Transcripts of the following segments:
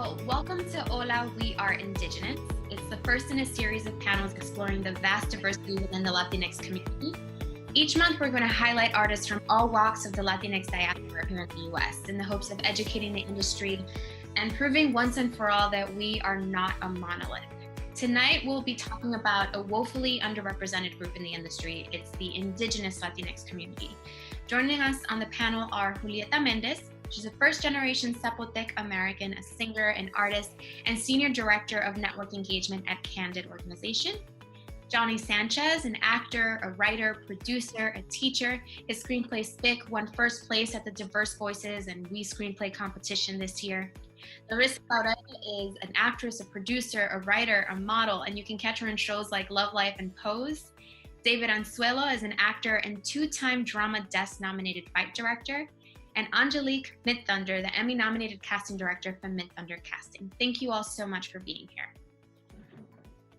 Hello, welcome to Hola, We Are Indigenous. It's the first in a series of panels exploring the vast diversity within the Latinx community. Each month, we're going to highlight artists from all walks of the Latinx diaspora here in the US in the hopes of educating the industry and proving once and for all that we are not a monolith. Tonight, we'll be talking about a woefully underrepresented group in the industry. It's the indigenous Latinx community. Joining us on the panel are Julieta Mendez. She's a first-generation Zapotec American, a singer and artist, and senior director of network engagement at Candid Organization. Johnny Sanchez, an actor, a writer, producer, a teacher. His screenplay Spick won first place at the Diverse Voices and WeScreenplay Competition this year. Larissa Laurel is an actress, a producer, a writer, a model, and you can catch her in shows like Love Life and Pose. David Anzuelo is an actor and two-time Drama Desk nominated fight director. And Angelique Midthunder, the Emmy-nominated casting director from Midthunder Casting. Thank you all so much for being here.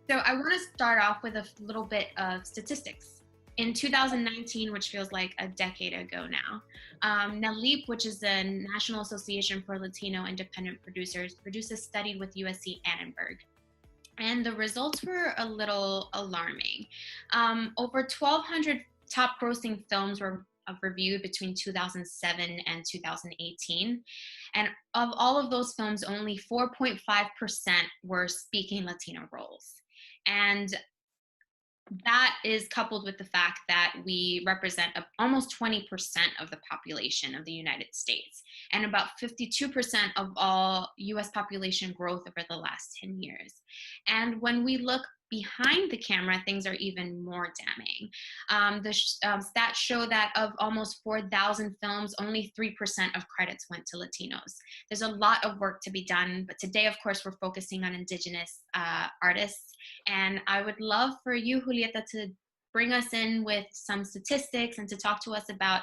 So I want to start off with a little bit of statistics. In 2019, which feels like a decade ago now, NALIP, which is the National Association for Latino Independent Producers, produced a study with USC Annenberg. And the results were a little alarming. Over 1,200 top grossing films were reviewed between 2007 and 2018. And of all of those films, only 4.5% were speaking Latino roles. And that is coupled with the fact that we represent almost 20% of the population of the United States and about 52% of all US population growth over the last 10 years. And when we look behind the camera, things are even more damning. The stats show that of almost 4,000 films, only 3% of credits went to Latinos. There's a lot of work to be done, but today, of course, we're focusing on indigenous artists. And I would love for you, Julieta, to bring us in with some statistics and to talk to us about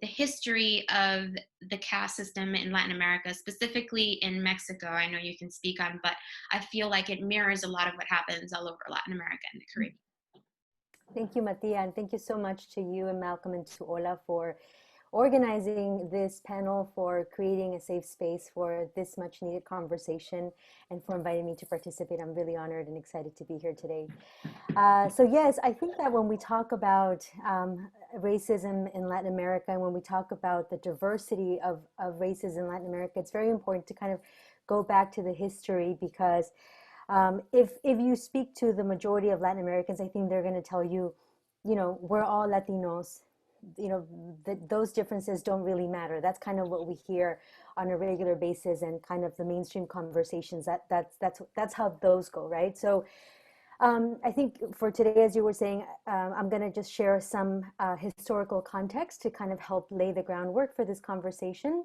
the history of the caste system in Latin America, specifically in Mexico. I know you can speak on, but I feel like it mirrors a lot of what happens all over Latin America and the Caribbean. Thank you, Mattia, and thank you so much to you and Malcolm and to Hola for organizing this panel, for creating a safe space for this much needed conversation, and for inviting me to participate. I'm really honored and excited to be here today. So yes, I think that when we talk about racism in Latin America, and when we talk about the diversity of races in Latin America, it's very important to kind of go back to the history, because if you speak to the majority of Latin Americans, I think they're going to tell you, you know, we're all Latinos. You know, those differences don't really matter. That's kind of what we hear on a regular basis, and kind of the mainstream conversations. That's how those go, right? So I think for today, as you were saying, I'm going to just share some historical context to kind of help lay the groundwork for this conversation.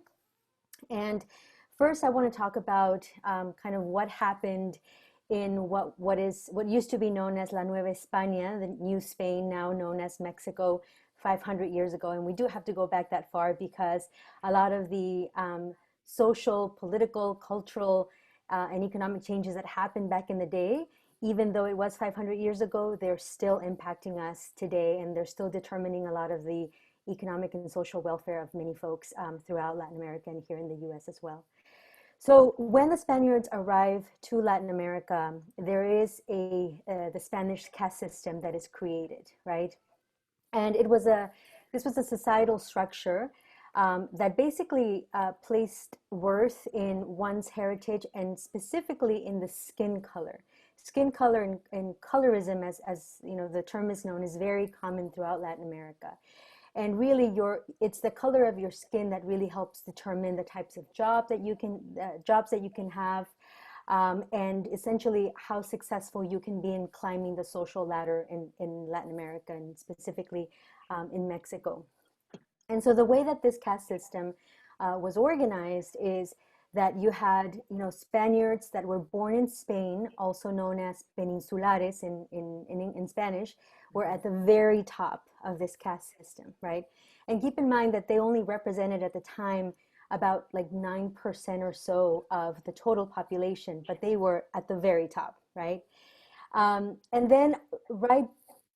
And first, I want to talk about kind of what happened in what used to be known as La Nueva España, the New Spain, now known as Mexico, 500 years ago. And we do have to go back that far, because a lot of the social, political, cultural, and economic changes that happened back in the day, even though it was 500 years ago, they're still impacting us today, and they're still determining a lot of the economic and social welfare of many folks throughout Latin America and here in the US as well. So when the Spaniards arrive to Latin America, there is the Spanish caste system that is created, right? And this was a societal structure that basically placed worth in one's heritage, and specifically in the skin color. Skin color and colorism, as you know, the term is known, is very common throughout Latin America. And really, it's the color of your skin that really helps determine the types of jobs that you can have, and essentially how successful you can be in climbing the social ladder in Latin America, and specifically in Mexico. And so the way that this caste system was organized is that you had, you know, Spaniards that were born in Spain, also known as peninsulares in Spanish, were at the very top of this caste system, right? And keep in mind that they only represented at the time about like 9% or so of the total population, but they were at the very top, right? And then right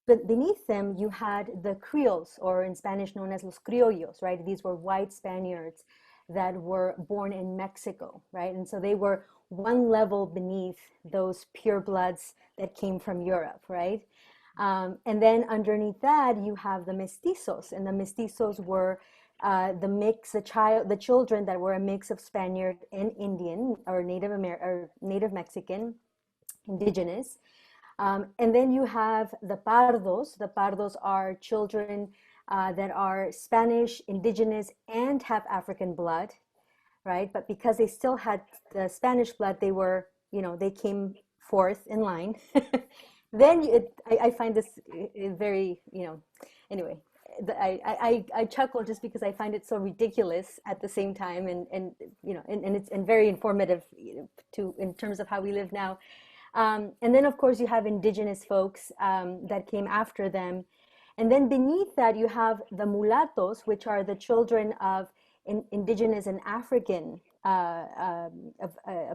beneath them, you had the Creoles, or in Spanish known as los criollos, right? These were white Spaniards that were born in Mexico, right? And so they were one level beneath those purebloods that came from Europe, right? And then underneath that, you have the mestizos, and the mestizos were the children that were a mix of Spaniard and Indian, or Native Mexican, indigenous. And then you have the pardos. The pardos are children that are Spanish, indigenous, and have African blood, right? But because they still had the Spanish blood, they were, they came forth in line. Then I find this very, anyway, I chuckle just because I find it so ridiculous at the same time, and it's very informative in terms of how we live now. And then of course you have indigenous folks that came after them. And then beneath that you have the mulattos, which are the children of indigenous and African, a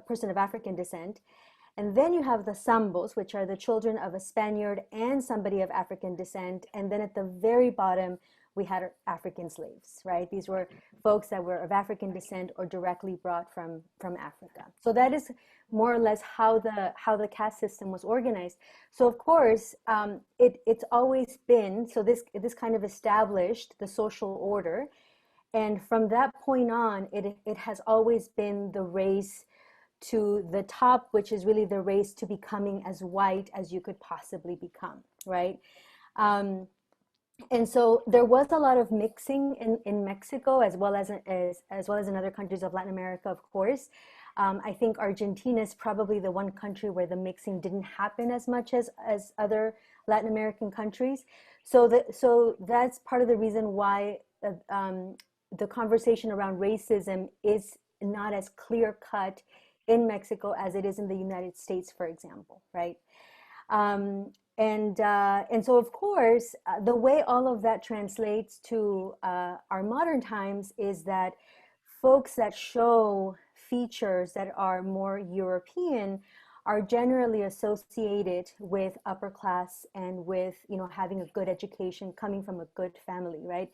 person of African descent. And then you have the sambos, which are the children of a Spaniard and somebody of African descent. And then at the very bottom, we had African slaves, right? These were folks that were of African descent or directly brought from Africa. So that is more or less how the caste system was organized. So of course, it's always been, so this kind of established the social order. And from that point on, it has always been the race to the top, which is really the race to becoming as white as you could possibly become, right? And so there was a lot of mixing in Mexico, as well as in other countries of Latin America, of course. I think Argentina is probably the one country where the mixing didn't happen as much as other Latin American countries. So that's part of the reason why the conversation around racism is not as clear cut in Mexico as it is in the United States, for example, right? And so, of course, the way all of that translates to our modern times is that folks that show features that are more European are generally associated with upper class and with, having a good education, coming from a good family, right?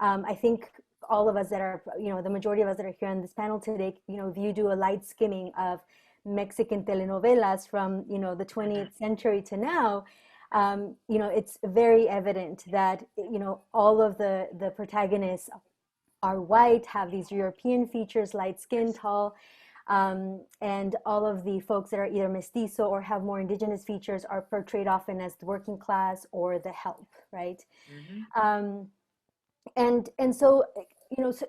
I think all of us that are, the majority of us that are here on this panel today, if you do a light skimming of Mexican telenovelas from, the 20th century to now, it's very evident that, all of the protagonists are white, have these European features, light skin, tall, and all of the folks that are either mestizo or have more indigenous features are portrayed often as the working class or the help, right? Mm-hmm. And so,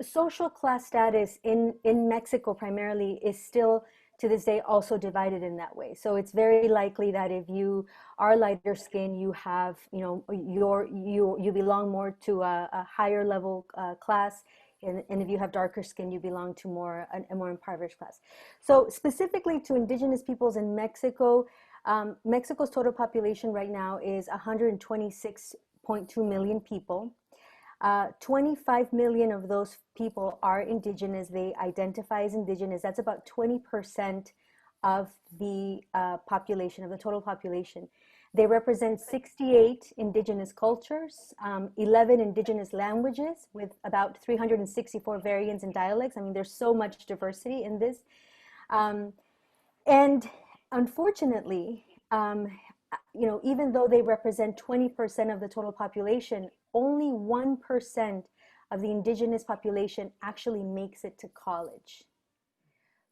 social class status in Mexico primarily is still to this day also divided in that way. So it's very likely that if you are lighter skin, you have, you belong more to a higher level class. And if you have darker skin, you belong to a more impoverished class. So specifically to indigenous peoples in Mexico, Mexico's total population right now is 126.2 million people. 25 million of those people are indigenous. They identify as indigenous. That's about 20% of the population, of the total population. They represent 68 indigenous cultures, 11 indigenous languages with about 364 variants and dialects. I mean, there's so much diversity in this. And unfortunately, even though they represent 20% of the total population, only 1% of the indigenous population actually makes it to college.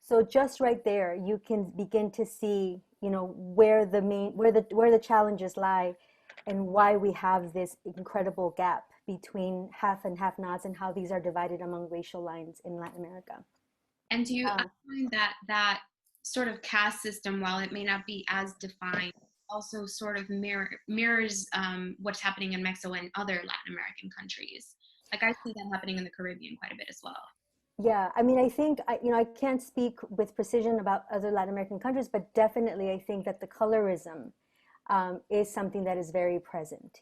So just right there, you can begin to see, where the challenges lie and why we have this incredible gap between have and have-nots and how these are divided among racial lines in Latin America. And do you find that sort of caste system, while it may not be as defined, also sort of mirrors what's happening in Mexico and other Latin American countries? Like I see that happening in the Caribbean quite a bit as well. Yeah, I mean, I think, I can't speak with precision about other Latin American countries, but definitely I think that the colorism is something that is very present.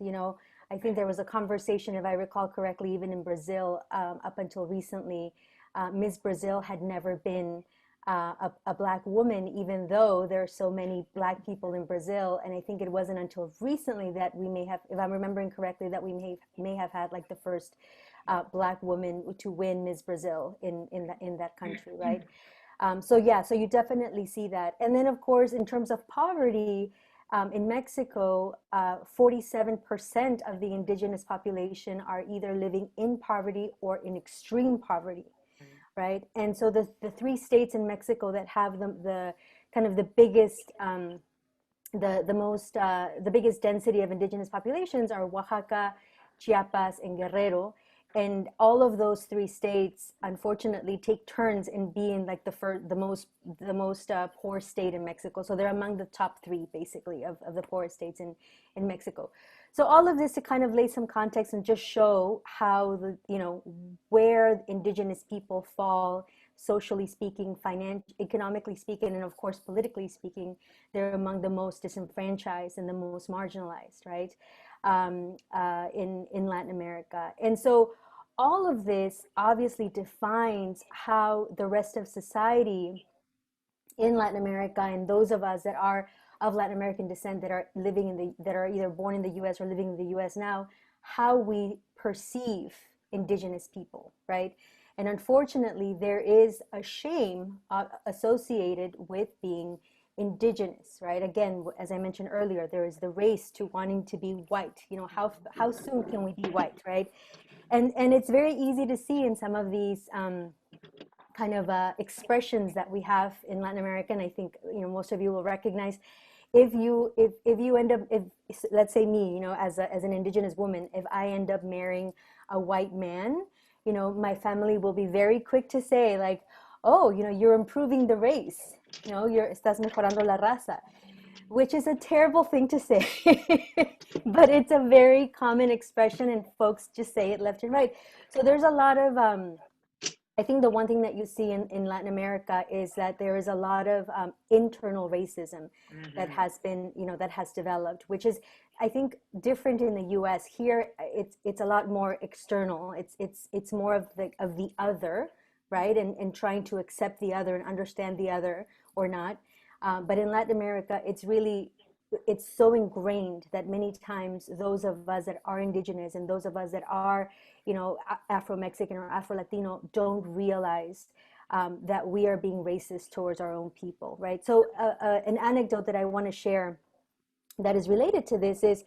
I think there was a conversation, if I recall correctly, even in Brazil, up until recently, Miss Brazil had never been a Black woman, even though there are so many Black people in Brazil. And I think it wasn't until recently that we may have, if I'm remembering correctly, that we may have had like the first Black woman to win Miss Brazil in that country, right? So yeah, so you definitely see that. And then of course, in terms of poverty, in Mexico, 47% of the indigenous population are either living in poverty or in extreme poverty, right? And so the three states in Mexico that have the kind of the biggest the biggest density of indigenous populations are Oaxaca, Chiapas, and Guerrero. And all of those three states, unfortunately, take turns in being like the most poor state in Mexico. So they're among the top three, basically, of the poorest states in Mexico. So all of this to kind of lay some context and just show how where indigenous people fall, socially speaking, economically speaking, and of course politically speaking, they're among the most disenfranchised and the most marginalized, right? In Latin America. And so all of this obviously defines how the rest of society in Latin America, and those of us that are of Latin American descent that are that are either born in the US or living in the US now, how we perceive indigenous people, right? And unfortunately, there is a shame associated with being indigenous, right? Again, as I mentioned earlier, there is the race to wanting to be white. How soon can we be white, right? And it's very easy to see in some of these kind of expressions that we have in Latin America, and I think most of you will recognize. If you end up, if let's say me, as an indigenous woman, if I end up marrying a white man, my family will be very quick to say like, oh, you're improving the race, estás mejorando la raza, which is a terrible thing to say, but it's a very common expression and folks just say it left and right. So there's a lot of, I think the one thing that you see in Latin America is that there is a lot of internal racism that has been, that has developed, which is, I think, different in the U.S. Here, it's a lot more external. It's more of the other, right? And trying to accept the other and understand the other or not. But in Latin America, it's so ingrained that many times those of us that are indigenous and those of us that are, Afro-Mexican or Afro-Latino don't realize that we are being racist towards our own people, right? So an anecdote that I want to share that is related to this is,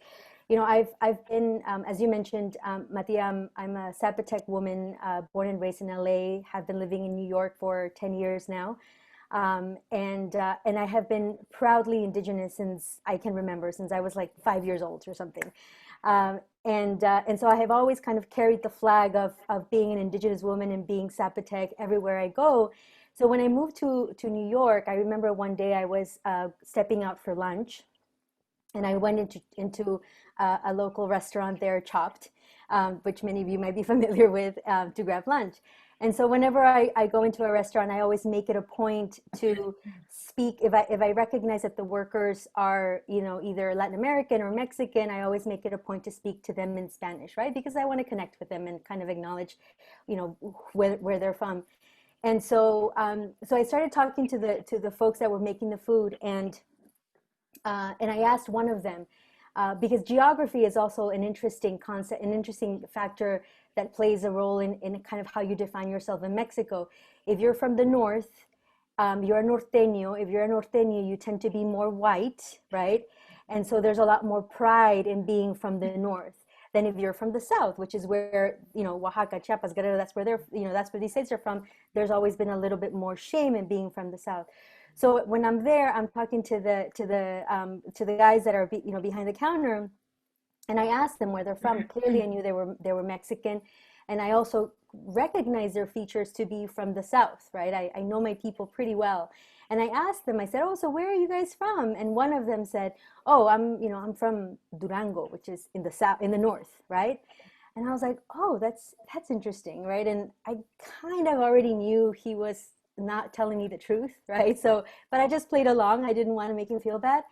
I've been, as you mentioned, Matia, I'm a Zapotec woman, born and raised in LA, have been living in New York for 10 years now. And I have been proudly indigenous since I can remember, since I was like 5 years old or something. And so I have always kind of carried the flag of being an indigenous woman and being Zapotec everywhere I go. So when I moved to New York, I remember one day I was stepping out for lunch, and I went into a local restaurant there, Chopped, which many of you might be familiar with, to grab lunch. And so whenever I go into a restaurant, I always make it a point to speak. If I recognize that the workers are, either Latin American or Mexican, I always make it a point to speak to them in Spanish, right? Because I want to connect with them and kind of acknowledge, where they're from. And so I started talking to the folks that were making the food, and I asked one of them, because geography is also an interesting concept, an interesting factor that plays a role in kind of how you define yourself in Mexico. If you're from the north, you're a norteño. If you're a norteño, you tend to be more white, right? And so there's a lot more pride in being from the north than if you're from the south, which is where, Oaxaca, Chiapas, Guerrero, that's where that's where these states are from. There's always been a little bit more shame in being from the south. So when I'm there, I'm talking to the guys that are behind the counter, and I asked them where they're from. Clearly, I knew they were Mexican, and I also recognized their features to be from the south, right? I know my people pretty well, and I asked them. I said, "Oh, so where are you guys from?" And one of them said, "Oh, I'm from Durango, which is in the south, in the north, right?" And I was like, "Oh, that's interesting, right?" And I kind of already knew he was not telling me the truth, right? So, but I just played along. I didn't want to make him feel bad.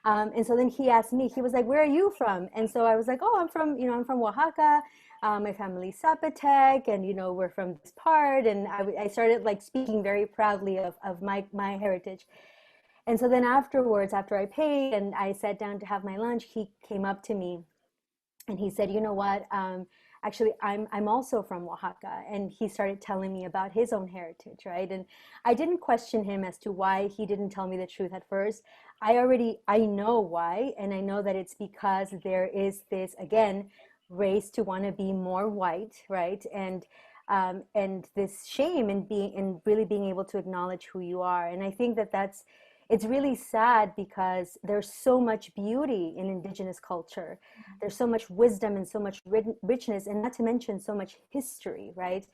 And so then he asked me, he was like, "Where are you from?" And so I was like, "Oh, I'm from Oaxaca. My family's Zapotec, and we're from this part." And I started like speaking very proudly of my heritage. And so then afterwards, after I paid and I sat down to have my lunch, he came up to me and he said, "You know what? actually, I'm also from Oaxaca. And he started telling me about his own heritage, right? And I didn't question him as to why he didn't tell me the truth at first. I know why. And I know that it's because there is this, again, race to want to be more white, right? And this shame in being, and really being able to acknowledge who you are. And I think that it's really sad because there's so much beauty in indigenous culture. There's so much wisdom and so much richness, and not to mention so much history, right?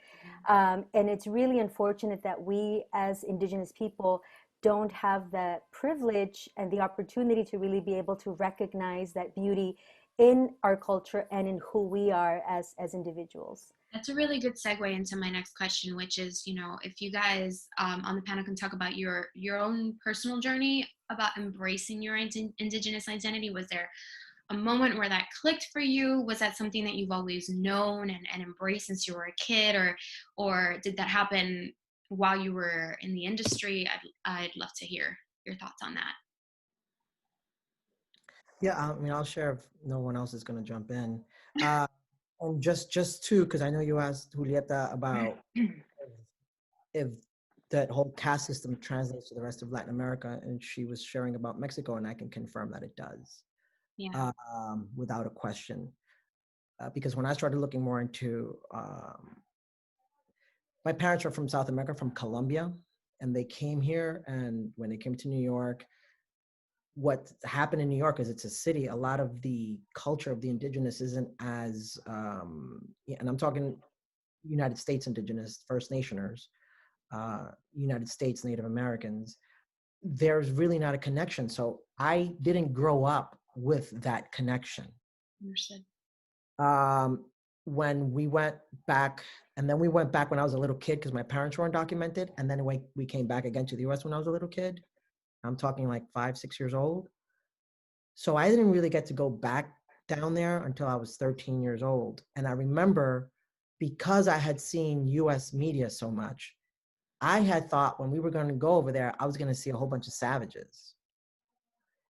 And it's really unfortunate that we as indigenous people don't have the privilege and the opportunity to really be able to recognize that beauty in our culture and in who we are as individuals. That's a really good segue into my next question, which is, if you guys on the panel can talk about your own personal journey about embracing your indigenous identity. Was there a moment where that clicked for you? Was that something that you've always known and embraced since you were a kid, or did that happen while you were in the industry? I'd love to hear your thoughts on that. Yeah, I mean, I'll share if no one else is going to jump in. And just to, because I know you asked Julieta about if that whole caste system translates to the rest of Latin America, and she was sharing about Mexico, and I can confirm that it does, Yeah. without a question. Because when I started looking more into, my parents are from South America, from Colombia, and they came here, and when they came to New York, what happened in New York is it's a city. A lot of the culture of the indigenous isn't as, and I'm talking United States indigenous, First Nationers, United States Native Americans. There's really not a connection. So I didn't grow up with that connection. Understood. When we went back, and then we went back when I was a little kid because my parents were undocumented. And then we came back again to the US when I was a little kid. I'm talking like 5, 6 years old. So I didn't really get to go back down there until I was 13 years old. And I remember, because I had seen US media so much, I had thought when we were going to go over there, I was going to see a whole bunch of savages.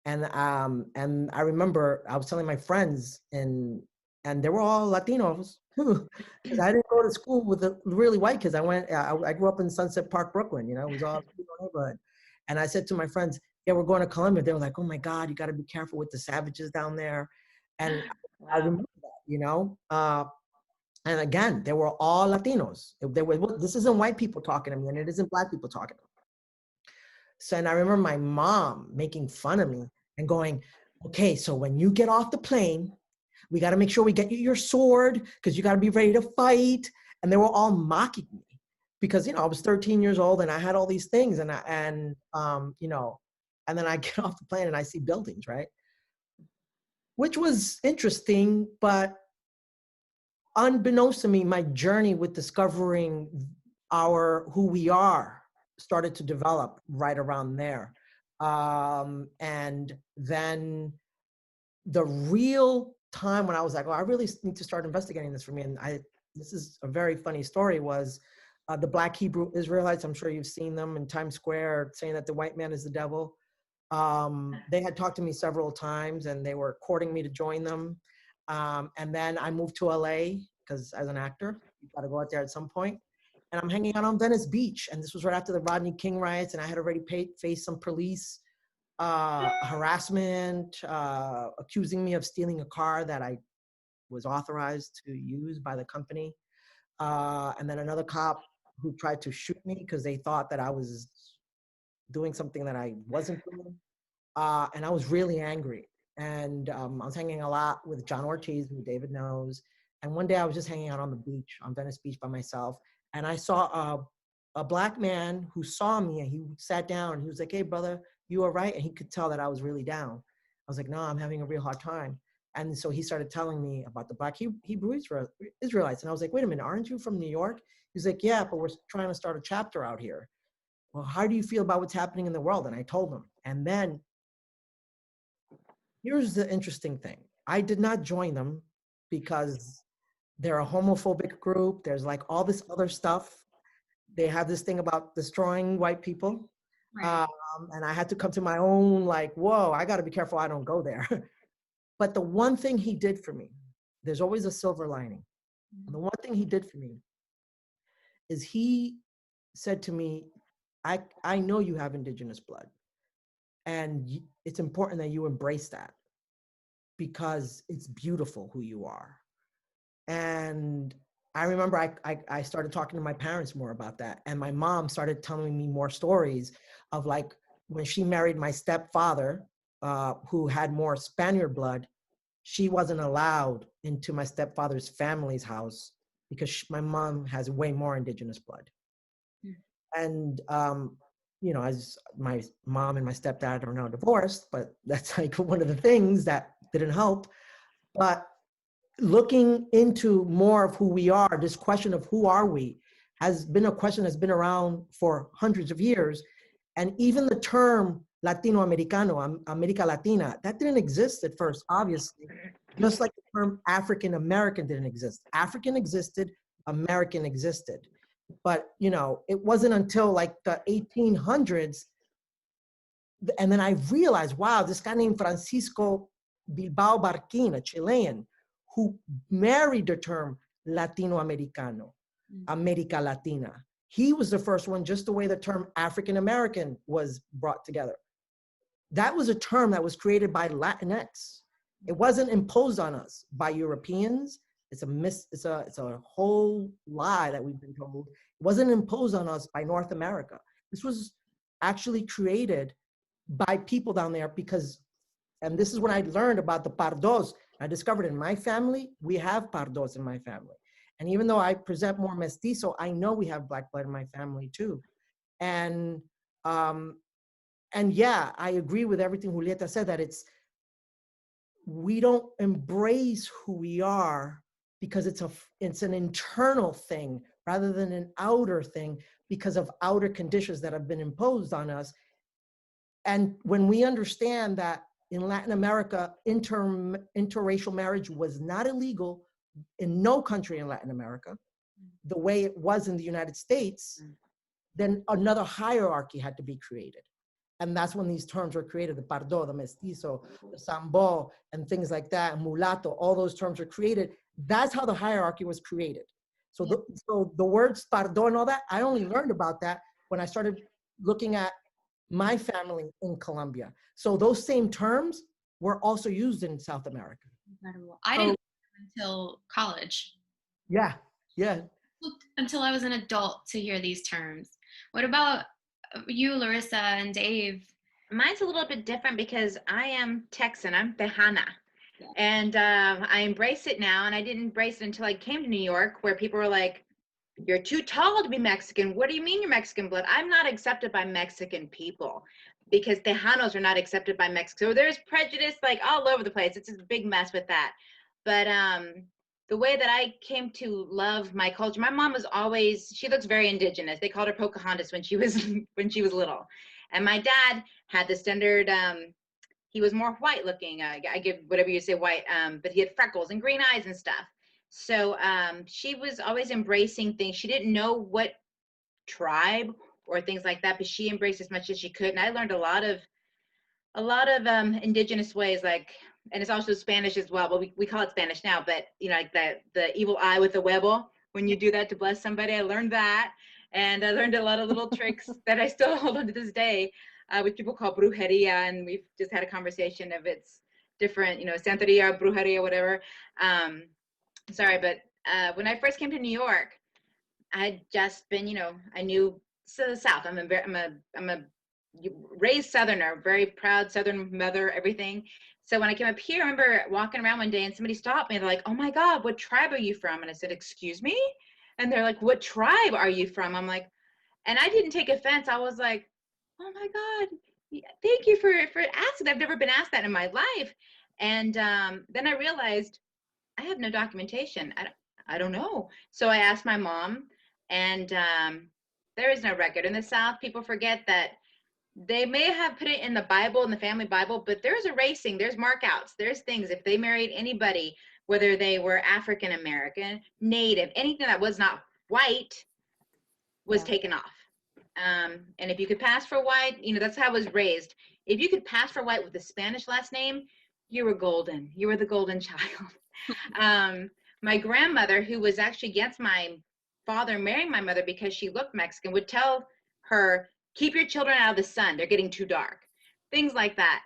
And I remember I was telling my friends, and they were all Latinos too, because I didn't go to school with the really white kids. I grew up in Sunset Park, Brooklyn. It was all Latino neighborhood. And I said to my friends, yeah, we're going to Colombia. They were like, oh my God, you got to be careful with the savages down there. And wow. I remember that, and again, they were all Latinos. This isn't white people talking to me, and it isn't Black people talking to me. So, and I remember my mom making fun of me and going, okay, so when you get off the plane, we got to make sure we get you your sword because you got to be ready to fight. And they were all mocking me because, I was 13 years old and I had all these things, and then I get off the plane and I see buildings, right? Which was interesting, but unbeknownst to me, my journey with discovering who we are started to develop right around there. And then the real time when I was like, oh, I really need to start investigating this for me. And this is a very funny story, was the Black Hebrew Israelites. I'm sure you've seen them in Times Square saying that the white man is the devil. They had talked to me several times and they were courting me to join them. And then I moved to LA because as an actor, you got to go out there at some point. And I'm hanging out on Venice Beach. And this was right after the Rodney King riots. And I had already faced some police harassment, accusing me of stealing a car that I was authorized to use by the company. And then another cop who tried to shoot me because they thought that I was doing something that I wasn't doing. And I was really angry. And I was hanging a lot with John Ortiz, who David knows. And one day I was just hanging out on the beach, on Venice Beach by myself. And I saw a Black man who saw me, and he sat down and he was like, hey, brother, you all right? And he could tell that I was really down. I was like, no, I'm having a real hard time. And so he started telling me about the Black Hebrew Israelites. And I was like, wait a minute, aren't you from New York? He's like, yeah, but we're trying to start a chapter out here. Well, how do you feel about what's happening in the world? And I told him. And then here's the interesting thing. I did not join them because they're a homophobic group. There's like all this other stuff. They have this thing about destroying white people. Right. And I had to come to my own, like, whoa, I got to be careful I don't go there. But the one thing he did for me, there's always a silver lining. And the one thing he did for me is he said to me, I know you have indigenous blood, and it's important that you embrace that because it's beautiful who you are. And I remember I started talking to my parents more about that. And my mom started telling me more stories of like when she married my stepfather, who had more Spaniard blood, she wasn't allowed into my stepfather's family's house because my mom has way more indigenous blood. And, you know, as my mom and my stepdad are now divorced, but that's like one of the things that didn't help. But looking into more of who we are, this question of who are we has been a question that's been around for hundreds of years. And even the term Latinoamericano, America Latina, that didn't exist at first, obviously, just like the term African American didn't exist. African existed, American existed. But, you know, it wasn't until like the 1800s, and then I realized, wow, this guy named Francisco Bilbao Barquin, a Chilean, who married the term Latinoamericano, America Latina. He was the first one, just the way the term African American was brought together. That was a term that was created by Latinx. It wasn't imposed on us by Europeans. It's a whole lie that we've been told. It wasn't imposed on us by North America. This was actually created by people down there because, and this is when I learned about the pardos. I discovered in my family, we have pardos in my family. And even though I present more mestizo, I know we have Black blood in my family too. And yeah, I agree with everything Julieta said, that we don't embrace who we are because it's an internal thing rather than an outer thing because of outer conditions that have been imposed on us. And when we understand that in Latin America, interracial marriage was not illegal in no country in Latin America, the way it was in the United States, then another hierarchy had to be created. And that's when these terms were created, the pardo, the mestizo, the sambo, and things like that, mulatto, all those terms were created. That's how the hierarchy was created. So, so the words pardo and all that, I only learned about that when I started looking at my family in Colombia. So those same terms were also used in South America. Incredible. I didn't until college. Yeah. Until I was an adult to hear these terms. What about you, Larissa and Dave? Mine's a little bit different because I am Texan. I'm Tejana. Yeah. And I embrace it now. And I didn't embrace it until I came to New York, where people were like, you're too tall to be Mexican. What do you mean you're Mexican blood? I'm not accepted by Mexican people because Tejanos are not accepted by Mexico. So there's prejudice like all over the place. It's just a big mess with that. But the way that I came to love my culture, my mom was always, she looks very indigenous. They called her Pocahontas when she was little. And my dad had the standard, he was more white looking. I give whatever you say white, but he had freckles and green eyes and stuff. So she was always embracing things. She didn't know what tribe or things like that, but she embraced as much as she could. And I learned a lot of indigenous ways, like, and it's also Spanish as well, but we call it Spanish now, but you know, like the evil eye with the huevo, when you do that to bless somebody, I learned that. And I learned a lot of little tricks that I still hold on to this day, which people call brujeria. And we've just had a conversation of it's different, you know, santeria, brujeria, whatever. Sorry, but when I first came to New York, I had just been, you know, I knew the South. I'm a raised Southerner, very proud Southern mother, everything. So when I came up here, I remember walking around one day and somebody stopped me and they're like, oh my God, what tribe are you from? And I said, excuse me? And they're like, what tribe are you from? I'm like, and I didn't take offense. I was like, oh my God, thank you for asking. I've never been asked that in my life. And then I realized I have no documentation. I don't know. So I asked my mom, and there is no record. In the South, people forget that they may have put it in the Bible, in the family Bible, but there's erasing, there's markouts, there's things. If they married anybody, whether they were African American, Native, anything that was not white was taken off. And if you could pass for white, you know, that's how I was raised. If you could pass for white with a Spanish last name, you were golden. You were the golden child. my grandmother, who was actually against my father marrying my mother because she looked Mexican, would tell her, keep your children out of the sun, they're getting too dark, things like that.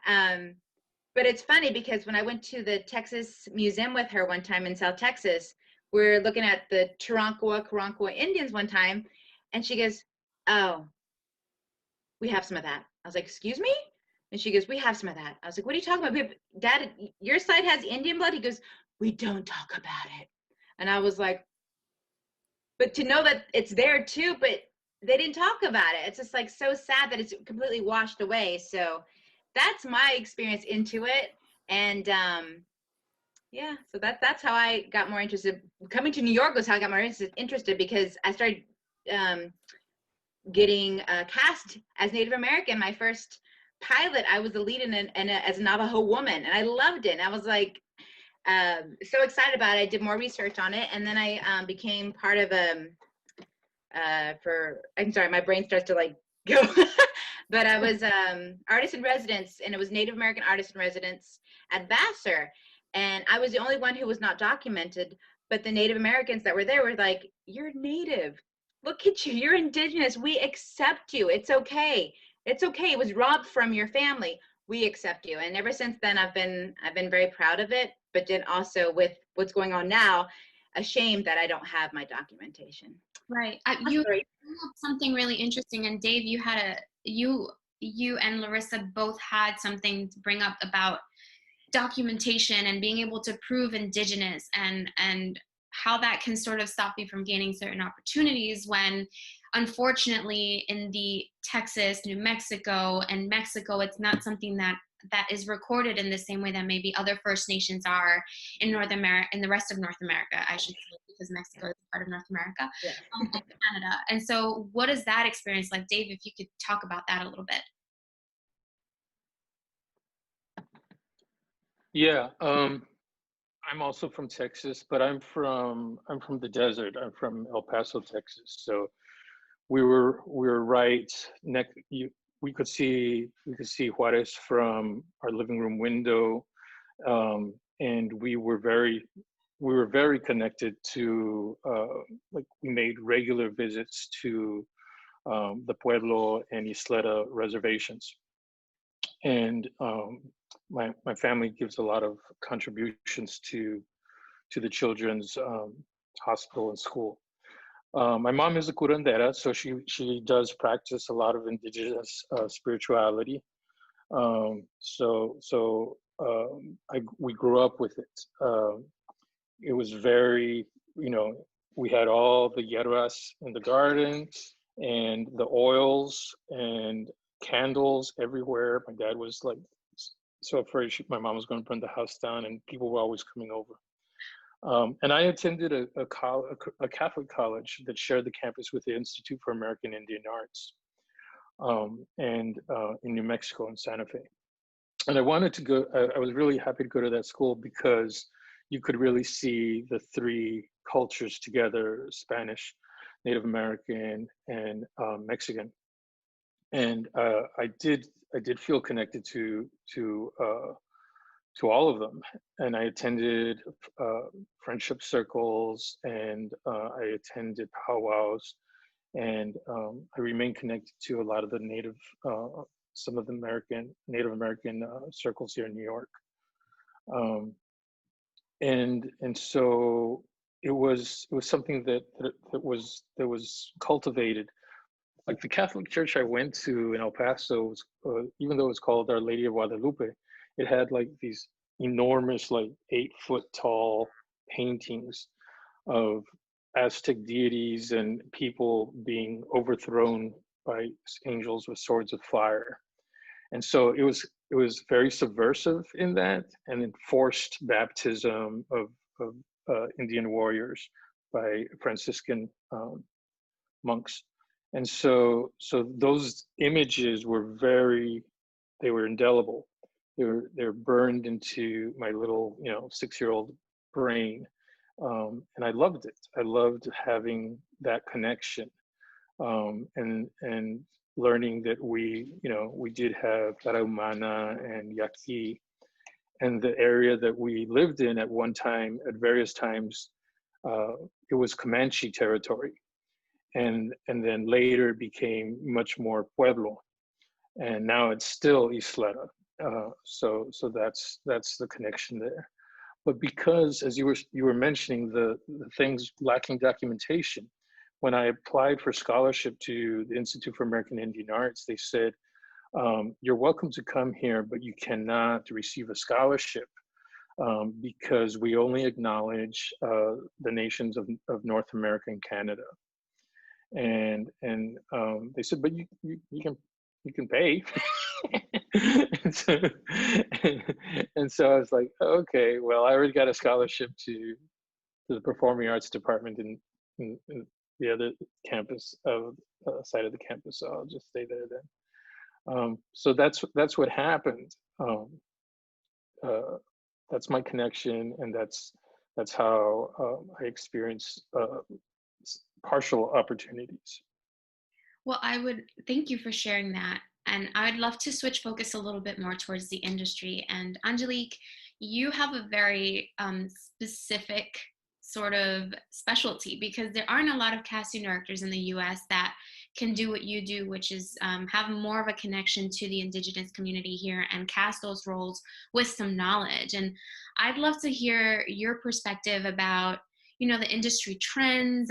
But it's funny because when I went to the Texas Museum with her one time in South Texas, we're looking at the Karankawa Indians one time, and she goes, oh, we have some of that. I was like, excuse me? And she goes, we have some of that. I was like, what are you talking about? Dad, your side has Indian blood? He goes, we don't talk about it. And I was like, but to know that it's there too, but they didn't talk about it. It's just like so sad that it's completely washed away. So that's my experience into it. And yeah, so that's how I got more interested. Coming to New York was how I got more interested because I started getting cast as Native American. My first pilot, I was the lead as a Navajo woman, and I loved it. And I was like so excited about it. I did more research on it, and then I became part of I'm sorry, my brain starts to like go. But I was artist in residence, and it was Native American artist in residence at Vassar. And I was the only one who was not documented, but the Native Americans that were there were like, you're Native. Look at you, you're indigenous. We accept you. It's okay. It's okay. It was robbed from your family. We accept you. And ever since then, I've been very proud of it, but then also with what's going on now, ashamed that I don't have my documentation. Right. You brought up something really interesting, and Dave, you had you and Larissa both had something to bring up about documentation and being able to prove indigenous, and how that can sort of stop you from gaining certain opportunities when, unfortunately, in the Texas, New Mexico, and Mexico, it's not something that is recorded in the same way that maybe other First Nations are in North America, in the rest of North America, I should say, because Mexico is part of North America, yeah. And Canada. And so what is that experience like? Dave, if you could talk about that a little bit. Yeah, I'm also from Texas, but I'm from the desert. I'm from El Paso, Texas. So we were right next. We could see Juarez from our living room window, and we were very connected to like we made regular visits to the Pueblo and Isleta reservations, and my family gives a lot of contributions to the children's hospital and school. My mom is a curandera, so she does practice a lot of indigenous spirituality. We grew up with it. It was very, we had all the hierbas in the garden and the oils and candles everywhere. My dad was like so afraid my mom was going to burn the house down, and people were always coming over. And I attended a Catholic college that shared the campus with the Institute for American Indian Arts, and in New Mexico in Santa Fe. And I wanted to go, I was really happy to go to that school because you could really see the three cultures together: Spanish, Native American, and Mexican. And I did feel connected to all of them, and I attended friendship circles, and I attended powwows, and I remain connected to a lot of the some of the Native American circles here in New York, and so it was something that was cultivated. Like the Catholic church I went to in El Paso, even though it was called Our Lady of Guadalupe, it had like these enormous, like 8-foot tall paintings of Aztec deities and people being overthrown by angels with swords of fire. And so it was very subversive in that, and enforced baptism of Indian warriors by Franciscan monks. And so those images were they were indelible. They were burned into my little 6-year-old brain, and I loved it. I loved having that connection, and learning that we did have Tarahumana and Yaqui, and the area that we lived in at one time, at various times, it was Comanche territory. And then later it became much more Pueblo. And now it's still Isleta. So that's the connection there. But because, as you were mentioning, the things lacking documentation, when I applied for scholarship to the Institute for American Indian Arts, they said, you're welcome to come here, but you cannot receive a scholarship because we only acknowledge the nations of North America and Canada. And they said, but you can pay. and so I was like, okay, well, I already got a scholarship to the Performing Arts Department in the other campus side of the campus, so I'll just stay there then. So that's what happened. That's my connection, and that's how I experience partial opportunities. Well, I would thank you for sharing that. And I would love to switch focus a little bit more towards the industry. And Angelique, you have a very specific sort of specialty, because there aren't a lot of casting directors in the US that can do what you do, which is have more of a connection to the Indigenous community here and cast those roles with some knowledge. And I'd love to hear your perspective about, you know, the industry trends.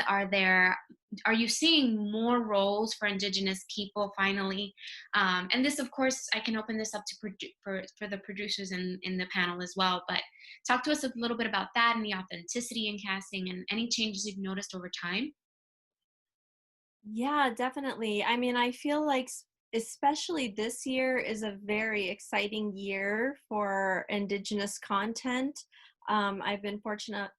Are you seeing more roles for Indigenous people finally? And this, of course, I can open this up to for the producers in the panel as well, but talk to us a little bit about that and the authenticity in casting and any changes you've noticed over time. Yeah, definitely. I mean, I feel like especially this year is a very exciting year for Indigenous content. I've been fortunate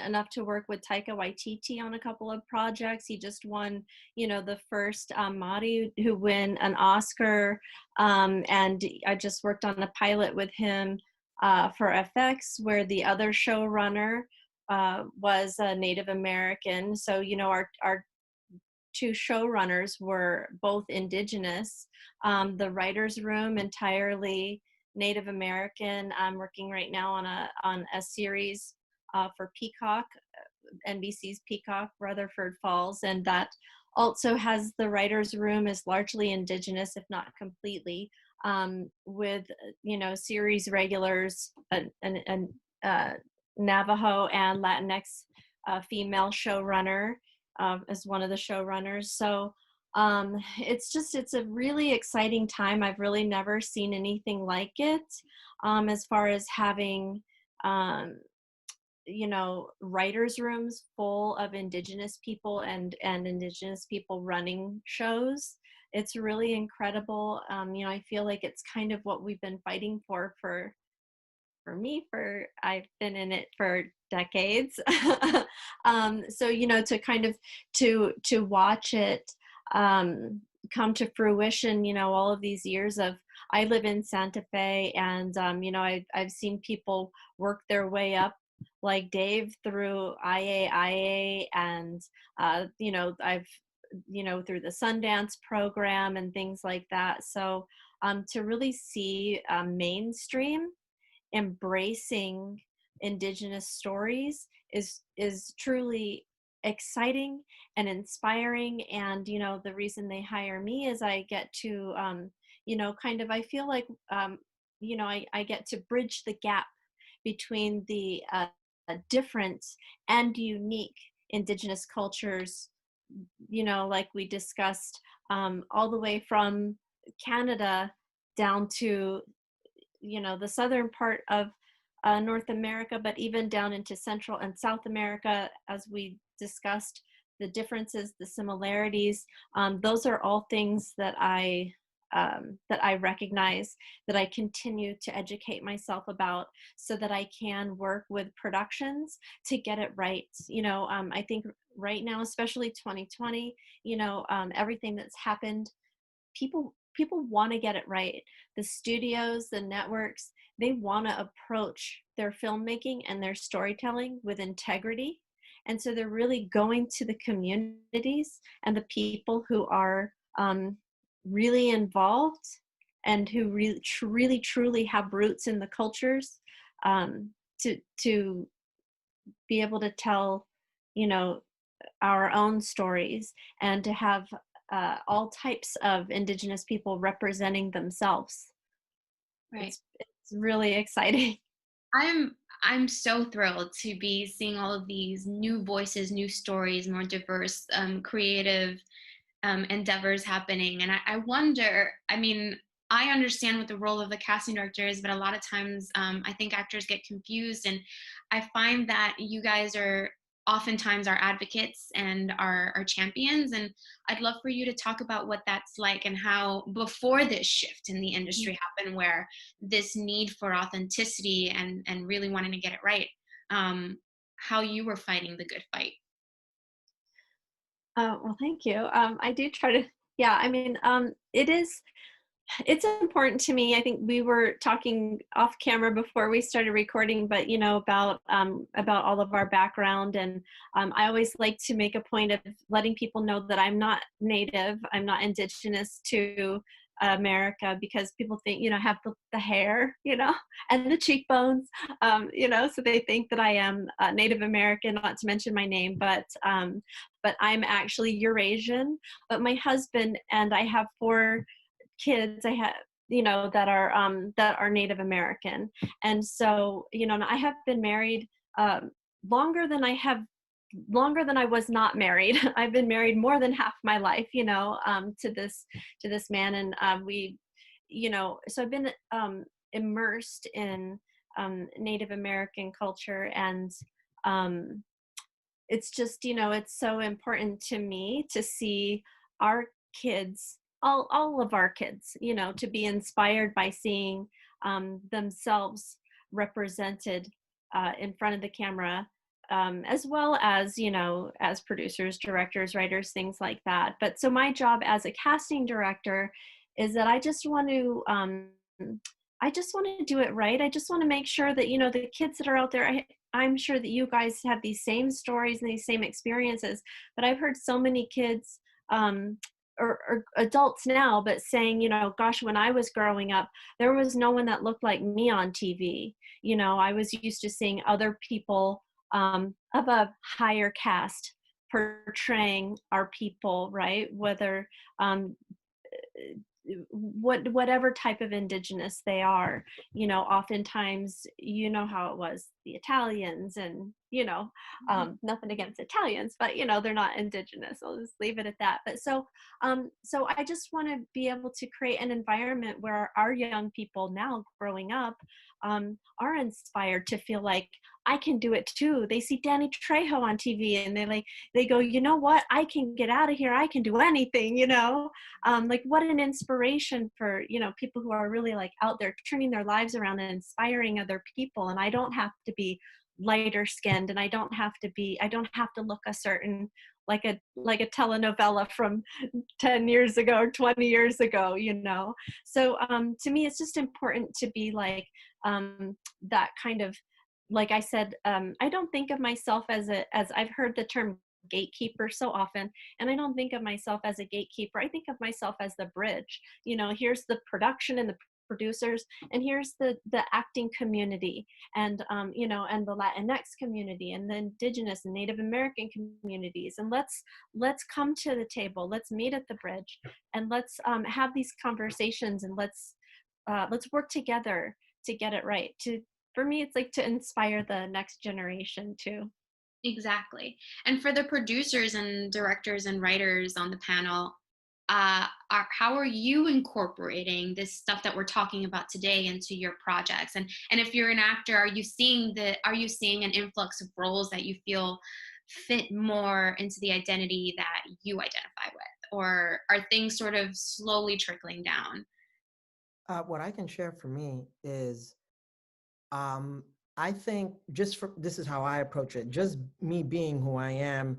enough to work with Taika Waititi on a couple of projects. He just won, you know, the first Māori who win an Oscar, and I just worked on a pilot with him for FX, where the other showrunner was a Native American. So, you know, our two showrunners were both Indigenous. The writer's room entirely Native American. I'm working right now on a series for Peacock, NBC's Peacock, Rutherford Falls, and that also has the writer's room is largely Indigenous, if not completely, with, you know, series regulars and Navajo and Latinx female showrunner as one of the showrunners. So it's a really exciting time. I've really never seen anything like it, as far as having you know, writers' rooms full of Indigenous people and Indigenous people running shows. It's really incredible. You know, I feel like it's kind of what we've been fighting for me, I've been in it for decades. So, you know, to kind of to watch it come to fruition, you know, all of these years of, I live in Santa Fe, and you know, I've seen people work their way up like Dave through IAIA, and you know, I've, you know, through the Sundance program and things like that. So to really see mainstream embracing Indigenous stories is truly exciting and inspiring. And, you know, the reason they hire me is I get to, you know, kind of, I feel like, you know, I get to bridge the gap between the different and unique Indigenous cultures, you know, like we discussed, all the way from Canada down to, you know, the southern part of North America, but even down into Central and South America, as we discussed, the differences, the similarities, those are all things that I recognize, that I continue to educate myself about, so that I can work with productions to get it right. You know, I think right now, especially 2020, you know, everything that's happened, people want to get it right. The studios, the networks, they want to approach their filmmaking and their storytelling with integrity. And so they're really going to the communities and the people who are really involved and who really truly have roots in the cultures, to be able to tell you know, our own stories, and to have all types of Indigenous people representing themselves. Right. It's really exciting. I'm so thrilled to be seeing all of these new voices, new stories, more diverse, creative endeavors happening. And I wonder, I mean, I understand what the role of the casting director is, but a lot of times I think actors get confused. And I find that you guys are oftentimes our advocates and our champions. And I'd love for you to talk about what that's like and how before this shift in the industry happened, where this need for authenticity and really wanting to get it right, how you were fighting the good fight. Well, thank you. I do try to, yeah, I mean, it's important to me. I think we were talking off camera before we started recording, but you know, about all of our background, and I always like to make a point of letting people know that I'm not Native, I'm not Indigenous to America, because people think, you know, I have the hair, you know, and the cheekbones, you know, so they think that I am Native American, not to mention my name, but I'm actually Eurasian. But my husband and I have 4 kids, I have, you know, that are Native American. And so, you know, I have been married longer than I was not married. I've been married more than half my life, you know, to this man. And we, you know, so I've been immersed in Native American culture. And it's just, you know, it's so important to me to see our kids, all of our kids, you know, to be inspired by seeing themselves represented in front of the camera, as well as, you know, as producers, directors, writers, things like that. But so my job as a casting director is that I just want to do it right. I just want to make sure that, you know, the kids that are out there, I'm sure that you guys have these same stories and these same experiences, but I've heard so many kids or adults now, but saying, you know, gosh, when I was growing up, there was no one that looked like me on TV. You know, I was used to seeing other people of a higher caste portraying our people, right? Whether whatever type of Indigenous they are, you know, oftentimes, you know how it was, the Italians, and, you know, nothing against Italians, but, you know, they're not Indigenous. I'll just leave it at that. But so I just want to be able to create an environment where our young people now growing up are inspired to feel like, I can do it too. They see Danny Trejo on TV and they go, you know what, I can get out of here. I can do anything, you know, like what an inspiration for, you know, people who are really like out there turning their lives around and inspiring other people. And I don't have to be lighter skinned, and I don't have to look a certain, like a telenovela from 10 years ago or 20 years ago, you know? So to me, it's just important to be like that kind of, like I said, I don't think of myself as I've heard the term gatekeeper so often, and I don't think of myself as a gatekeeper. I think of myself as the bridge. You know, here's the production and the producers, and here's the acting community, and you know, and the Latinx community, and the Indigenous and Native American communities, and let's come to the table, let's meet at the bridge, and let's have these conversations, and let's work together to get it right. For me, it's like to inspire the next generation too. Exactly. And for the producers and directors and writers on the panel, how are you incorporating this stuff that we're talking about today into your projects? And if you're an actor, are you seeing an influx of roles that you feel fit more into the identity that you identify with, or are things sort of slowly trickling down? What I can share for me is, I think this is how I approach it. Just me being who I am,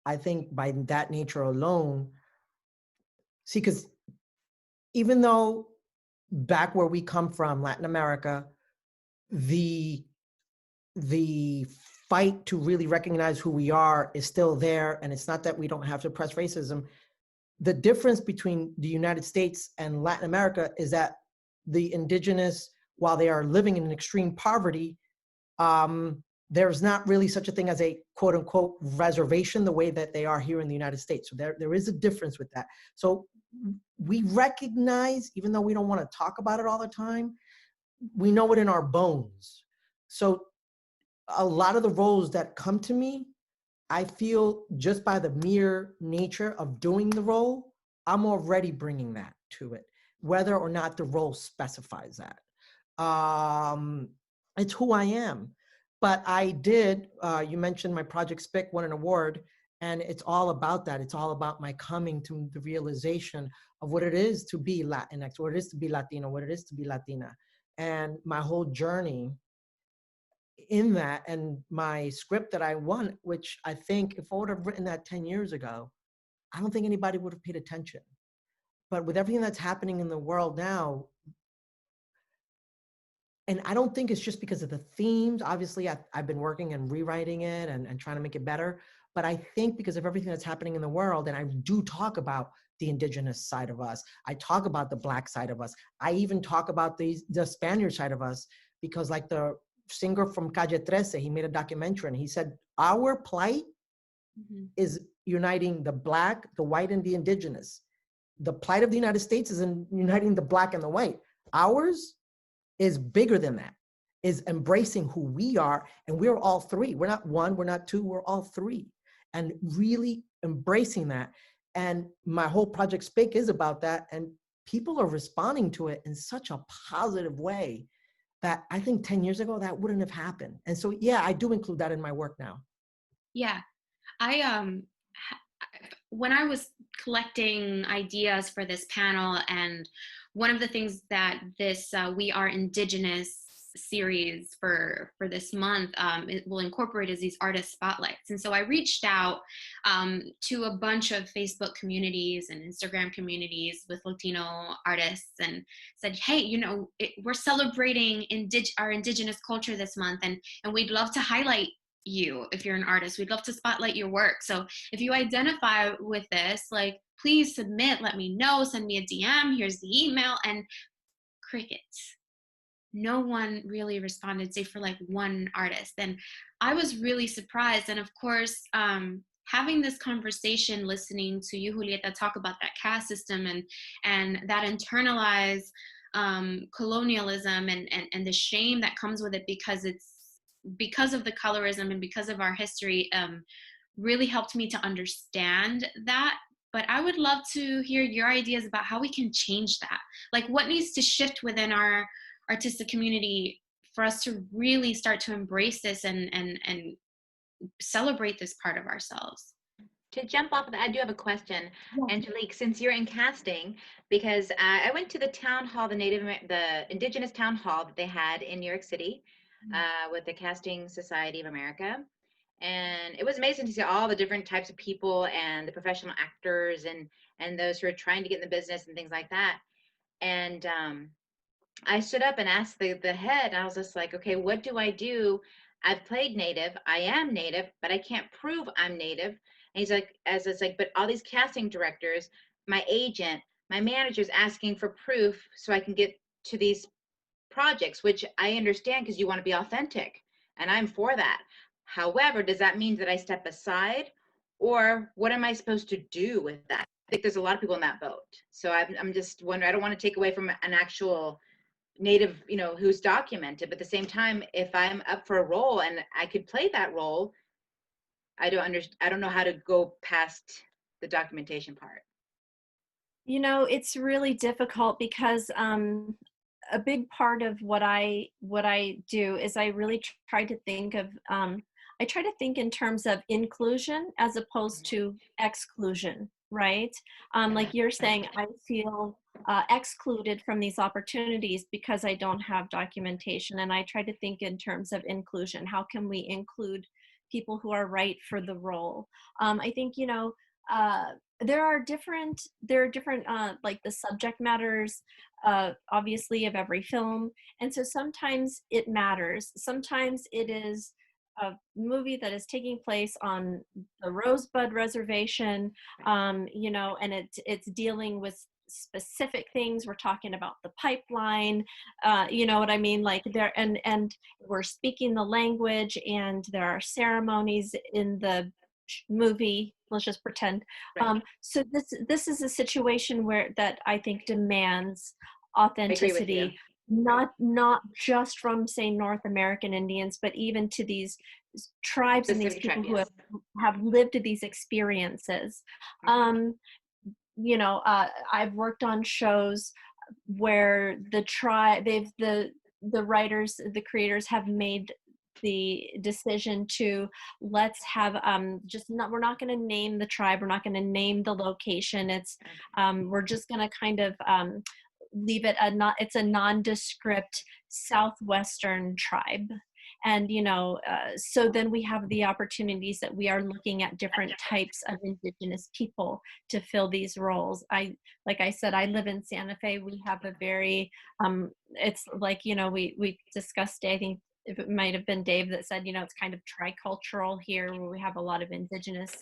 I think by that nature alone, see, because even though back where we come from, Latin America, the fight to really recognize who we are is still there. And it's not that we don't have to suppress racism. The difference between the United States and Latin America is that the Indigenous, while they are living in extreme poverty, there's not really such a thing as a quote unquote reservation the way that they are here in the United States. So there is a difference with that. So we recognize, even though we don't want to talk about it all the time, we know it in our bones. So a lot of the roles that come to me, I feel just by the mere nature of doing the role, I'm already bringing that to it, whether or not the role specifies that. It's who I am. But I did, you mentioned my Project SPIC won an award, and it's all about that. It's all about my coming to the realization of what it is to be Latinx, what it is to be Latino, what it is to be Latina. And my whole journey in that, and my script that I won, which I think if I would have written that 10 years ago, I don't think anybody would have paid attention. But with everything that's happening in the world now, and I don't think it's just because of the themes. Obviously, I've been working and rewriting it and trying to make it better. But I think because of everything that's happening in the world, and I do talk about the indigenous side of us. I talk about the Black side of us. I even talk about the Spaniard side of us, because like the singer from Calle 13, he made a documentary and he said, our plight is uniting the Black, the white, and the indigenous. The plight of the United States is in uniting the Black and the white. Ours is bigger than that, is embracing who we are, and we're all three. We're not one, we're not two, we're all three, and really embracing that. And my whole Project SPIC is about that, and people are responding to it in such a positive way that I think 10 years ago that wouldn't have happened. And so, yeah, I do include that in my work now. Yeah, when I was collecting ideas for this panel, and one of the things that this We Are Indigenous series for this month it will incorporate is these artist spotlights. And so I reached out to a bunch of Facebook communities and Instagram communities with Latino artists and said, hey, you know, we're celebrating our indigenous culture this month, and we'd love to highlight you. If you're an artist, we'd love to spotlight your work. So if you identify with this, like, please submit, let me know, send me a DM, here's the email. And crickets. No one really responded, save for like one artist. And I was really surprised. And of course, having this conversation, listening to you, Julieta, talk about that caste system and that internalized colonialism and the shame that comes with it, because of the colorism and because of our history, really helped me to understand that. But I would love to hear your ideas about how we can change that. Like, what needs to shift within our artistic community for us to really start to embrace this and celebrate this part of ourselves? To jump off of that, I do have a question, Angelique, since you're in casting, because I went to the town hall, the Indigenous town hall that they had in New York City with the Casting Society of America. And it was amazing to see all the different types of people and the professional actors and those who are trying to get in the business and things like that. And I stood up and asked the head, and I was just like, okay, what do I do? I've played Native, I am Native, but I can't prove I'm Native. And he's like, but all these casting directors, my agent, my manager's asking for proof so I can get to these projects, which I understand because you want to be authentic, and I'm for that. However, does that mean that I step aside, or what am I supposed to do with that? I think there's a lot of people in that boat. So I'm just wondering, I don't want to take away from an actual Native, you know, who's documented, but at the same time, if I'm up for a role and I could play that role, I don't know how to go past the documentation part. You know, it's really difficult because a big part of what I do is I really try to think of I try to think in terms of inclusion as opposed to exclusion, right? Like you're saying, I feel excluded from these opportunities because I don't have documentation, and I try to think in terms of inclusion. How can we include people who are right for the role? I think, you know, there are different like the subject matters obviously of every film, and so sometimes it matters. Sometimes it is a movie that is taking place on the Rosebud Reservation, you know, and it's dealing with specific things. We're talking about the pipeline, you know what I mean? Like there, and we're speaking the language, and there are ceremonies in the movie. Let's just pretend. Right. So this is a situation where that I think demands I agree with you. authenticity, not just from, say, North American Indians, but even to these tribes and these Specific people tribe, who have lived these experiences. You know, I've worked on shows where the writers, the creators have made the decision to, let's have we're not going to name the tribe, we're not going to name the location. It's we're just going to kind of leave it it's a nondescript southwestern tribe. And, you know, so then we have the opportunities that we are looking at different types of Indigenous people to fill these roles. Like I said, I live in Santa Fe. We have a very, it's like, you know, we discussed, I think it might have been Dave that said, you know, it's kind of tricultural here, where we have a lot of Indigenous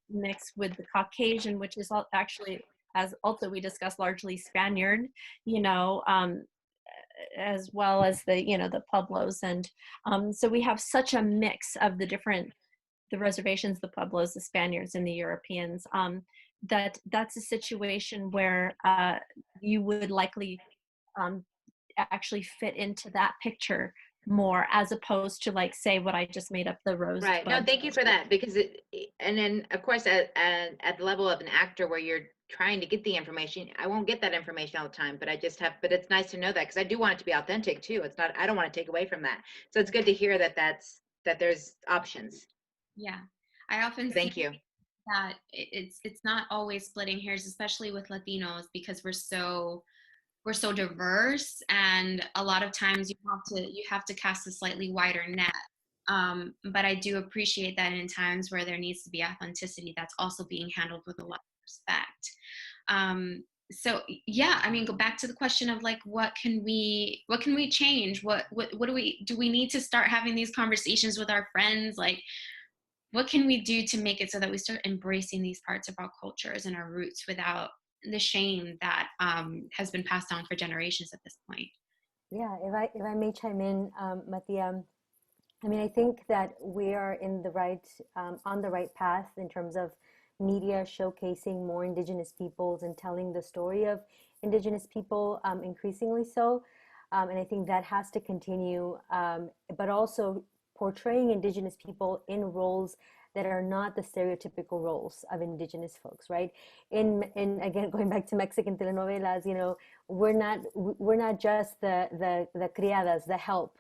mixed with the Caucasian, which is actually, as also we discussed, largely Spaniard, you know, as well as the, you know, the Pueblos. And so we have such a mix of the reservations, the Pueblos, the Spaniards, and the Europeans, that's a situation where you would likely actually fit into that picture more, as opposed to, like, say, what I just made up, the rose. Right. No, thank you for that, because and then of course at the level of an actor where you're trying to get the information, I won't get that information all the time, but but it's nice to know that, because I do want it to be authentic too. It's not, I don't want to take away from that. So it's good to hear that that there's options. Yeah. I often Thank you. That it's not always splitting hairs, especially with Latinos, because we're so diverse, and a lot of times you have to cast a slightly wider net. But I do appreciate that in times where there needs to be authenticity, that's also being handled with a lot of respect. So yeah, I mean, go back to the question of, like, what can we change? What do we need to start having these conversations with our friends? Like, what can we do to make it so that we start embracing these parts of our cultures and our roots without the shame that has been passed on for generations at this point? Yeah, if I may chime in, Mattia, I mean, I think that we are in the right, on the right path in terms of media showcasing more Indigenous peoples and telling the story of Indigenous people, increasingly so. And I think that has to continue, but also portraying Indigenous people in roles that are not the stereotypical roles of Indigenous folks, right? In again, going back to Mexican telenovelas, you know, we're not just the criadas, the help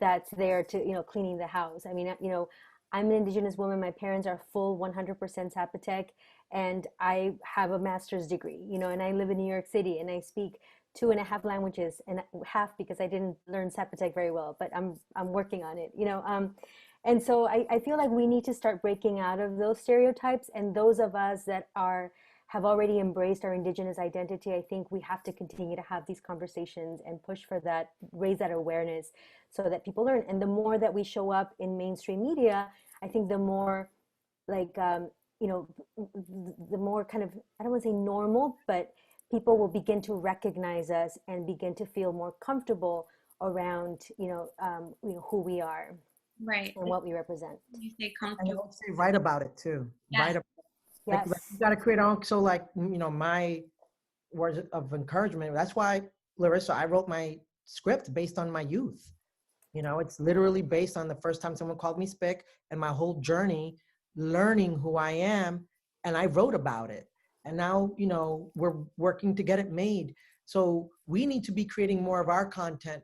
that's there to, you know, cleaning the house. I mean, you know, I'm an Indigenous woman. My parents are full 100% Zapotec, and I have a master's degree, you know, and I live in New York City, and I speak 2.5 languages, and half because I didn't learn Zapotec very well, but I'm working on it, you know. And so I feel like we need to start breaking out of those stereotypes, and those of us that have already embraced our Indigenous identity, I think we have to continue to have these conversations and push for that, raise that awareness so that people learn. And the more that we show up in mainstream media, I think the more, like, you know, the more kind of, I don't want to say normal, but people will begin to recognize us and begin to feel more comfortable around, you know, who we are. Right. And what we represent. You say And I comfortable. would say write about it too. Yes. Write about Yes. like you got to create on. So, like, you know, my words of encouragement. That's why, Larissa, I wrote my script based on my youth. You know, it's literally based on the first time someone called me spick and my whole journey learning who I am, and I wrote about it. And now, you know, we're working to get it made. So we need to be creating more of our content,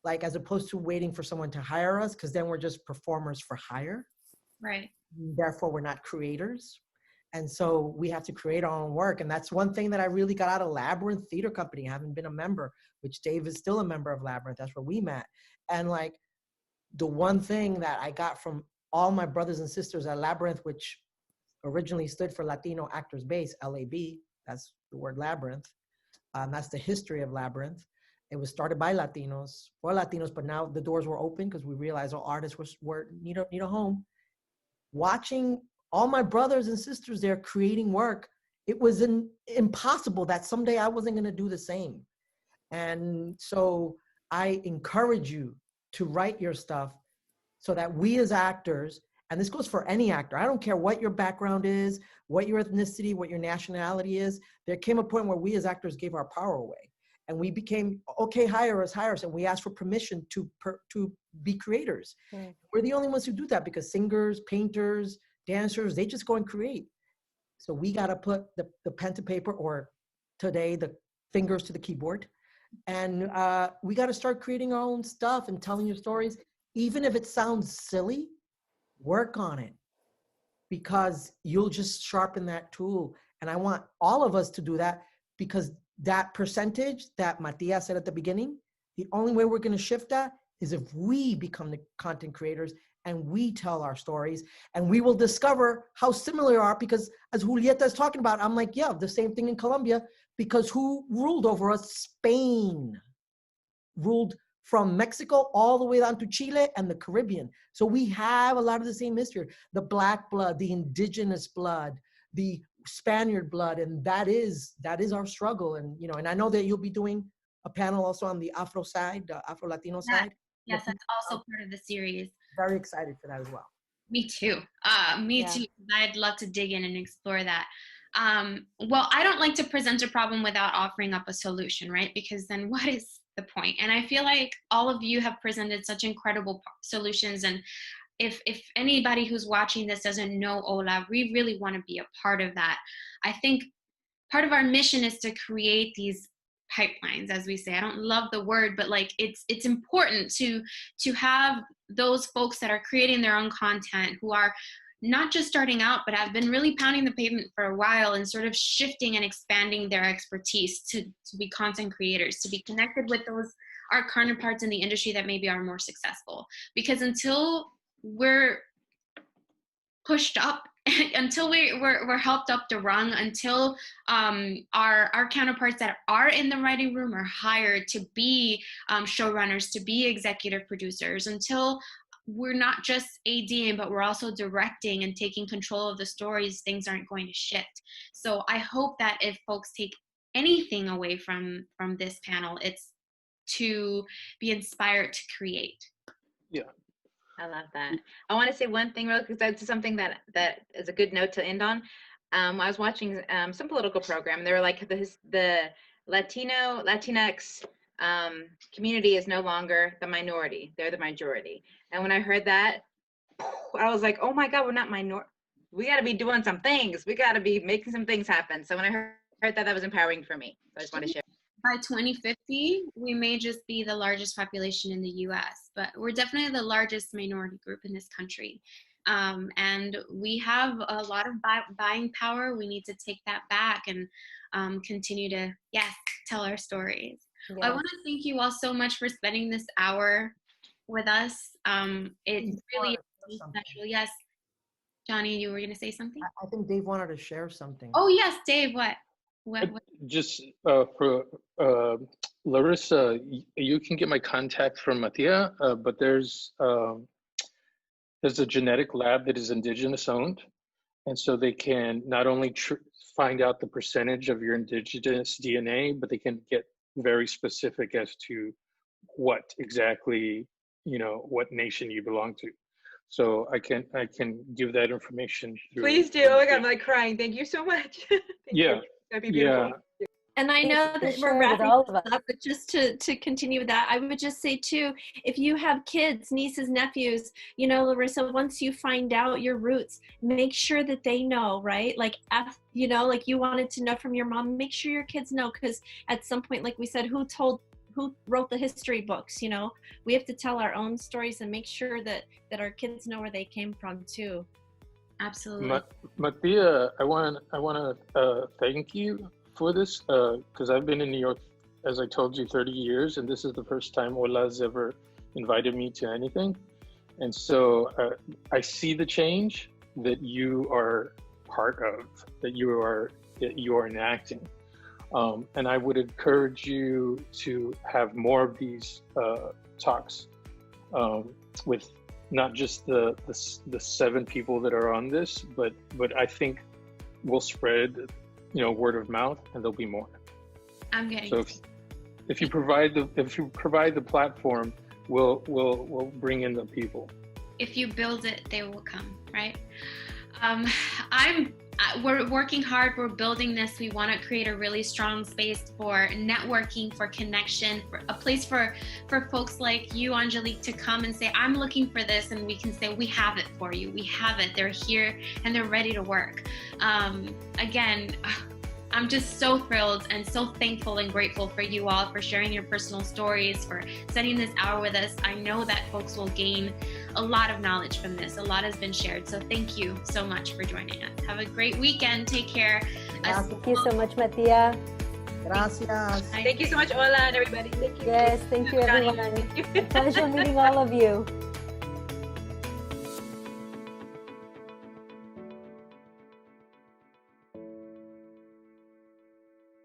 like, as opposed to waiting for someone to hire us, because then we're just performers for hire. Right. Therefore, we're not creators. And so we have to create our own work. And that's one thing that I really got out of Labyrinth Theater Company, having been a member, which Dave is still a member of Labyrinth. That's where we met. And, like, the one thing that I got from all my brothers and sisters at Labyrinth, which originally stood for Latino Actors Base, LAB, that's the word Labyrinth. That's the history of Labyrinth. It was started by Latinos, for Latinos, but now the doors were open because we realized all artists need a home. Watching all my brothers and sisters there creating work it was impossible that someday I wasn't going to do the same. And so I encourage you to write your stuff so that we as actors, and this goes for any actor, I don't care what your background is, what your ethnicity, what your nationality is, there came a point where we as actors gave our power away. And we became, okay, hire us, and we asked for permission to be creators. Mm. We're the only ones who do that, because singers, painters, dancers, they just go and create. So we got to put the pen to paper, or today, the fingers to the keyboard. And we got to start creating our own stuff and telling your stories. Even if it sounds silly, work on it, because you'll just sharpen that tool. And I want all of us to do that, because that percentage that Matías said at the beginning, the only way we're going to shift that is if we become the content creators and we tell our stories, and we will discover how similar we are. Because as Julieta is talking about, I'm like, yeah, the same thing in Colombia, because who ruled over us? Spain ruled from Mexico all the way down to Chile and the Caribbean. So we have a lot of the same history, the Black blood, the indigenous blood, the Spaniard blood, and that is our struggle. And and I know that you'll be doing a panel also on the Afro side, the Afro Latino side. Yes, that's also part of the series. Very excited for that as well. Me too. Me too. I'd love to dig in and explore that. Well, I don't like to present a problem without offering up a solution, right? Because then what is the point? And I feel like all of you have presented such incredible solutions. And if anybody who's watching this doesn't know HOLA, we really want to be a part of that. I think part of our mission is to create these pipelines, as we say. I don't love the word, but like it's important to have those folks that are creating their own content, who are not just starting out, but have been really pounding the pavement for a while and sort of shifting and expanding their expertise to be content creators, to be connected with our counterparts in the industry that maybe are more successful. Because until we're pushed up, until we're helped up the rung, until our counterparts that are in the writing room are hired to be showrunners, to be executive producers, until we're not just ADing, but we're also directing and taking control of the stories, things aren't going to shift. So I hope that if folks take anything away from this panel, it's to be inspired to create. Yeah. I love that. I want to say one thing real quick, because that's something that is a good note to end on. I was watching some political program, and they were like, the Latinx community is no longer the minority, they're the majority. And when I heard that, I was like, oh my God, we're not minority. We got to be doing some things. We got to be making some things happen. So when I heard that was empowering for me. So I just want to share. By 2050, we may just be the largest population in the US, but we're definitely the largest minority group in this country. And we have a lot of buying power. We need to take that back and continue to, tell our stories. Yes. I want to thank you all so much for spending this hour with us. It's really special. Yes. Johnny, you were going to say something? I think Dave wanted to share something. Oh, yes, Dave, what? Just for Larissa, you can get my contact from Matia, but there's a genetic lab that is indigenous owned, and so they can not only find out the percentage of your indigenous DNA, but they can get very specific as to what exactly, what nation you belong to. So I can give that information. Please do. Oh my God, I'm like crying. Thank you so much. Thank you. That'd be beautiful. Yeah. And I know that we're wrapping up, but just to continue with that, I would just say too, if you have kids, nieces, nephews, Larissa, once you find out your roots, make sure that they know, right? Like, like you wanted to know from your mom, make sure your kids know, because at some point, like we said, who wrote the history books? We have to tell our own stories and make sure that our kids know where they came from too. Absolutely. Matia, I want to thank you for this, because I've been in New York, as I told you, 30 years, and this is the first time HOLA's ever invited me to anything. And so I see the change that you are part of, that you are enacting. And I would encourage you to have more of these talks with not just the 7 people that are on this, but I think we'll spread word of mouth, and there'll be more. I'm getting. So if you provide the platform, we'll bring in the people. If you build it, they will come, right? We're working hard. We're building this. We want to create a really strong space for networking, for connection, for a place for folks like you, Angelique, to come and say, I'm looking for this, and we can say, we have it for you. We have it. They're here and they're ready to work. Again, I'm just so thrilled and so thankful and grateful for you all, for sharing your personal stories, for spending this hour with us. I know that folks will gain a lot of knowledge from this. A lot has been shared. So thank you so much for joining us. Have a great weekend. Take care. Thank you so much, Mattia. Gracias. Thank you so much, Ola, and everybody. Thank you. Yes, thank you, everyone. Thank you. A pleasure meeting all of you.